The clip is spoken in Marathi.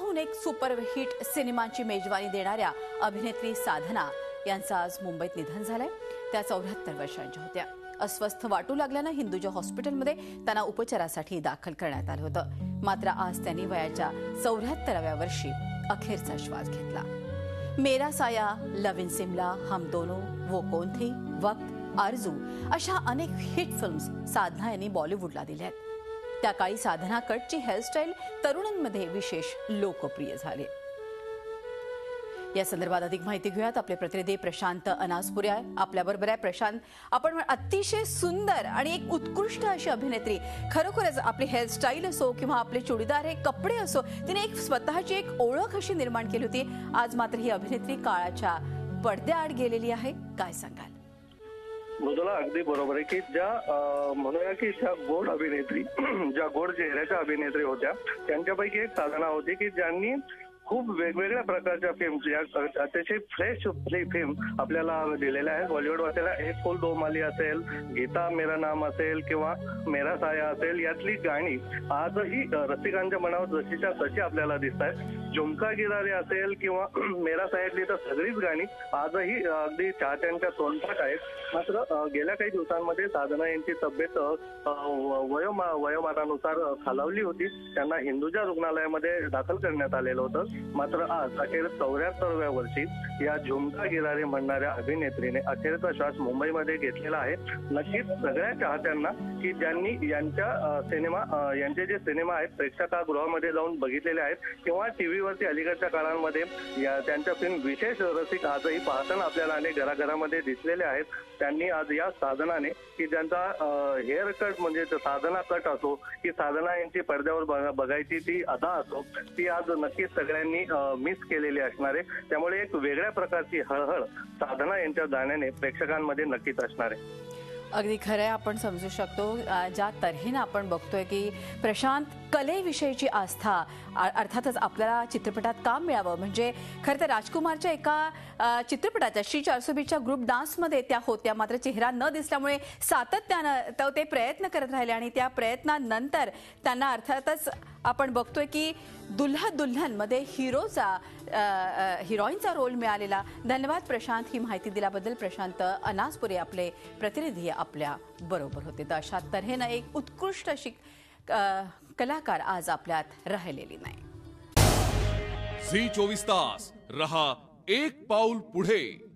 एकाहून एक सुपरहिट सिनेमांची मेजवानी देणाऱ्या अभिनेत्री साधना यांचं आज मुंबईत निधन झालंय। त्या 74 वर्षांच्या होत्या। अस्वस्थ वाटू लागल्यानं हिंदुजा हॉस्पिटलमध्ये त्यांना उपचारासाठी दाखल करण्यात आलं होतं। मात्र आज त्यांनी वयाच्या 74व्या वर्षी अखेरचा श्वास घेतला। मेरा साया, लव इन सिमला, हम दोनों, वो कौन थी, वक्त, आरजू अशा अनेक हिट फिल्म्स साधना यांनी बॉलिवूडला दिल्या आहेत। त्या काळी साधना कटची हेअरस्टाईल तरुणांमध्ये विशेष लोकप्रिय झाली। या संदर्भात अधिक माहिती घेऊयात। आपले प्रतिनिधी प्रशांत अनासपुरे आपल्याबरोबर आहे। प्रशांत, आपण अतिशय सुंदर आणि एक उत्कृष्ट अशी अभिनेत्री, खरोखरच आपली हेअरस्टाईल असो किंवा आपले चुडीदार हे कपडे असो, तिने एक स्वतःची एक ओळख अशी निर्माण केली होती। आज मात्र ही अभिनेत्री काळाच्या पडद्याआड गेलेली आहे। काय सांगाल? मृदुला, अगदी बरोबर आहे की ज्या म्हणूया की ज्या गोड अभिनेत्री ज्या गोड चेहऱ्याच्या अभिनेत्री होत्या त्यांच्यापैकी एक साधना होती की ज्यांनी खूप वेगवेगळ्या प्रकारच्या फिल्म्स या अतिशय फ्रेश फिल्म आपल्याला दिलेल्या आहेत बॉलिवूडवाल्याला। एक फूल दो माली असेल, गीता मेरा नाम असेल किंवा मेरा साया असेल, यातली गाणी आजही रसिकांच्या मनावर जशीच्या तशी आपल्याला दिसत आहेत। झुमका गिरारे असेल किंवा मेरा सायातली तर सगळीच गाणी आजही अगदी चाहत्यांच्या तोंडात आहेत। मात्र गेल्या काही दिवसांमध्ये साधना यांची तब्येत वयोमानानुसार खालावली होती। त्यांना हिंदुजा रुग्णालयामध्ये दाखल करण्यात आलेलं होतं। मात्र आज अखेर 74व्या वर्षी या झुमका गिरारे म्हणणाऱ्या अभिनेत्रीने अखेरचा श्वास मुंबईमध्ये घेतलेला आहे। नक्कीच सगळ्या चाहत्यांना की ज्यांनी यांचे जे सिनेमा आहेत प्रेक्षागृहामध्ये जाऊन बघितलेले आहेत किंवा टीव्हीवरती अलीकडच्या काळांमध्ये त्यांच्या फिल्म विशेष रसिक आजही पाहताना आपल्याला अनेक घराघरामध्ये दिसलेले आहेत। त्यांनी आज या साधनाने की ज्यांचा हेअर कट म्हणजे साधना कट असो की साधना यांची पडद्यावर बघायची ती अदा असो, ती आज नक्कीच सगळ्यांनी मिस केलेली असणार आहे। त्यामुळे एक वेगळ्या प्रकारची हळहळ साधना यांच्या जाण्याने प्रेक्षकांमध्ये नक्कीच असणार आहे। अगदी खरं आहे। आपण समजू शकतो ज्या तऱ्हेने आपण बघतोय की प्रशांत, कलेविषयीची आस्था अर्थातच आपल्याला चित्रपटात काम मिळावं म्हणजे खरं तर राजकुमारच्या एका चित्रपटाच्या श्री 420च्या ग्रुप डान्समध्ये त्या होत्या। मात्र चेहरा न दिसल्यामुळे सातत्यानं ते प्रयत्न करत राहिले आणि त्या प्रयत्नानंतर त्यांना अर्थातच आपण बघतोय की दुल्हा दुल्हनमध्ये हिरोईनचा रोल मिळालेला। धन्यवाद प्रशांत, ही माहिती दिल्याबद्दल। प्रशांत अनासपुरे आपले प्रतिनिधी आपल्या बरोबर होते। तर अशा तऱ्हेनं एक उत्कृष्ट अशी कलाकार आज आपल्यात राहिलेली नाही। झी 24 तास रहा एक पाऊल पुढे।